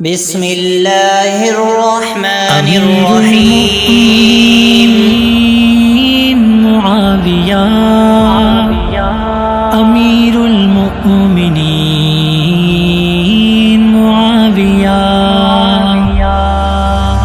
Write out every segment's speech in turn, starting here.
بسم اللہ الرحمن الرحیم معاویہ امیر المؤمنین معاویہ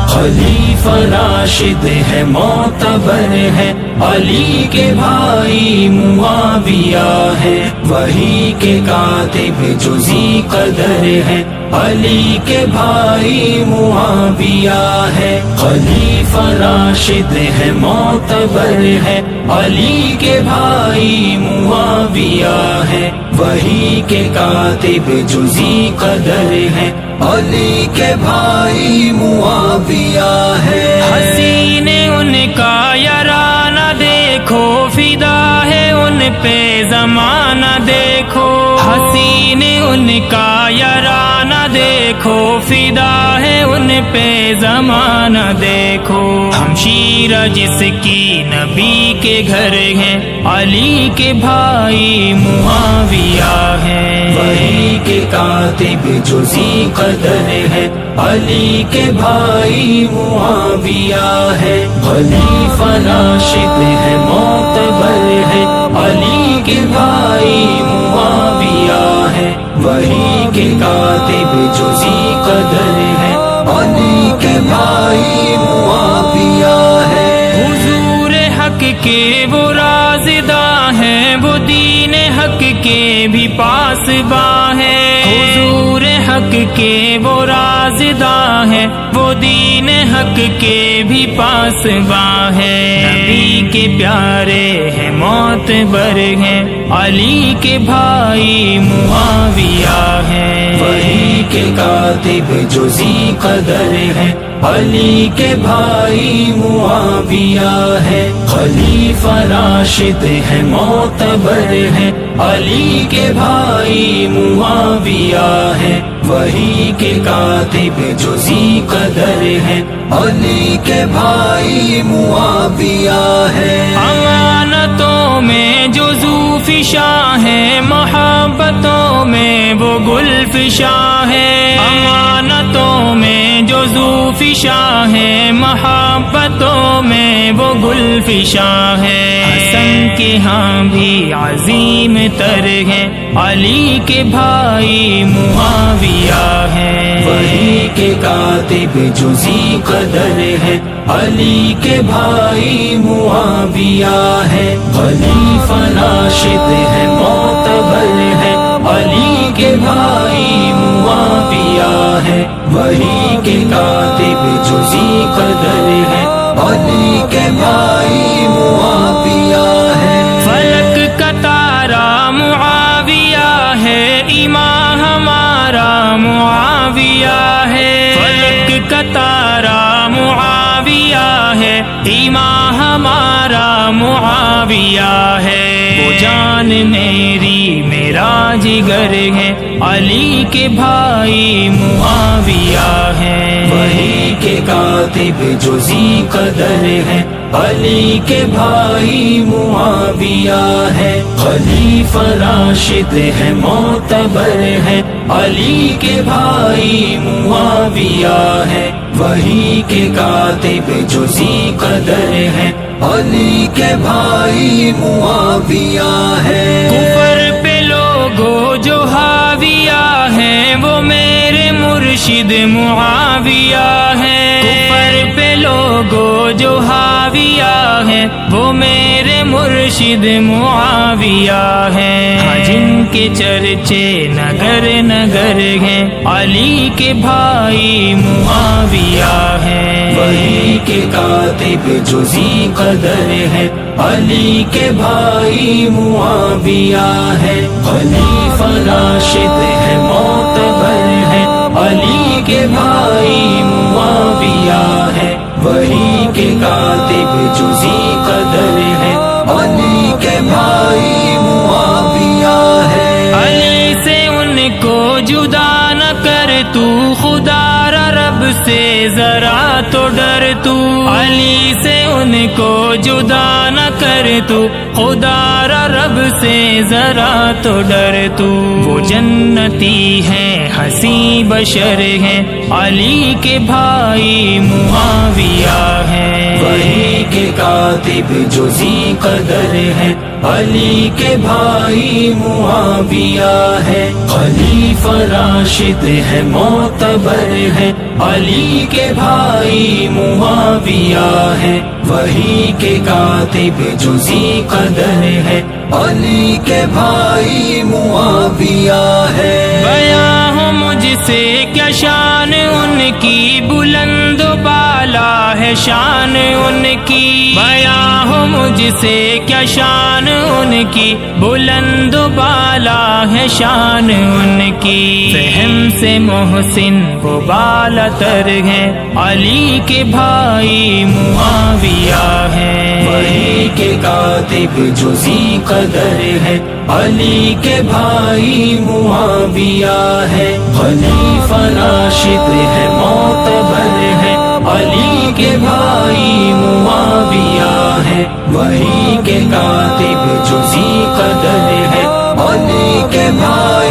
خلیفہ راشد ہے معتبر ہے علی کے بھائی معاویہ ہے وحی کے کاتب جو ذی قدر ہے علی کے بھائی معاویہ ہے خلیفہ راشد ہے معتبر ہے علی کے بھائی معاویہ ہے وحی کے کاتب جو ذی قدر ہے علی کے بھائی معاویہ ہے حسین ان کا یارانہ دیکھو فدا ہے ان پہ زمانہ دیکھو حسین ان کا یارانہ دیکھو فدا ہے ان پہ زمانہ دیکھو ہمشیرہ جس کی نبی کے گھر ہیں علی کے بھائی معاویہ ہیں وحی کے کاتب جو ذی قدر ہے علی کے بھائی معاویہ ہے خلیفہ راشد ہے معتبر ہے علی کے بھائی معاویہ ہے وحی کے کاتب جو ذی قدر ہے علی کے بھائی معاویہ ہے حضور حق کے وہ رازداں ہیں وہ دین حق کے بھی پاسباں ہیں حضور حق کے وہ رازداں ہیں وہ دین حق کے بھی پاسباں ہیں نبی کے پیارے ہیں معتبر ہیں علی کے بھائی معاویہ ہیں وحی کے کاتب جو ذی قدر ہے علی کے بھائی معاویہ ہے خلیفہ راشد ہے معتبر ہے علی کے بھائی معاویہ ہے وحی کے کاتب جو ذی قدر ہے علی کے بھائی معاویہ ہے امانتوں میں جو ذوفشاں ہے محبتوں میں وہ گلفشاں ہے امانتوں میں جو ذوفشاں ہے محبتوں میں وہ گلفشاں ہے حسن کے ہاں بھی عظیم تر ہے علی کے بھائی معاویہ ہیں وحی کے کاتب جو ذی قدر ہے علی کے بھائی معاویہ ہے خلیفہ راشد ہے معتبر ہے علی کے بھائی معاویہ ہے وحی کے کاتب جو ذی قدر ہے علی کے بھائی معاویہ ہے فلک کا تارا معاویہ ہے امام ہمارا معاویہ ہے فلک کا تارا معاویہ ہے امام ہمارا معاویہ ہے وہ جان میری میرا جگر ہے علی کے بھائی معاویہ ہیں وحی کے کاتب جو ذی قدر ہے علی کے بھائی معاویہ ہے خلیفہ راشد ہے معتبر ہے علی کے بھائی معاویہ ہے وحی کے کاتب جو ذی قدر ہے علی کے بھائی معاویہ ہے کفر پہ لوگوں جو حاویہ ہیں وہ میرے مرشد معاویہ ہیں کفر پہ لوگوں جو حاویہ ہیں وہ میرے مرشد معاویہ ہیں جن کے چرچے نگر نگر ہیں علی کے بھائی معاویہ ہیں وحی کے کاتب جو ذی قدر ہے علی کے بھائی معاویہ ہے خلیفہ راشد ہے معتبر ہے علی کے بھائی معاویہ ہے وحی کے کاتب جو ذی قدر ہے علی کے بھائی معاویہ ہے علی سے ان کو جدا نہ کر تو خدا را رب رب سے ذرا تو ڈر تو، علی سے ان کو جدا نہ کر تو، خدا را رب سے ذرا تو ڈر تو۔ وہ جنتی ہے حسین بشر ہے، علی کے بھائی معاویہ ہے، وحی کے کاتب جو ذی قدر ہے، علی کے بھائی معاویہ ہے، خلیفہ راشد ہے معتبر ہے، علی کے بھائی معاویہ ہے، وحی کے کاتب جو ذی قدر ہے، علی کے بھائی معاویہ ہے۔ بیاں ہو مجھ سے کیا شان ان کی، بلند و بالا ہے شان ان کی، بیاں ہو مجھ سے کیا شان ان کی، بلند و بالا ہے شان ان کی، فہم سے محسن وہ بالا تر ہے، علی کے بھائی معاویہ ہے، وحی کے کاتب جو ذی قدر ہے، علی کے بھائی معاویہ ہے، خلیفہ راشد ہے معتبر ہے، علی کے بھائی معاویہ ہے، وحی کے کاتب جو ذی قدر ہے، علی کے بھائی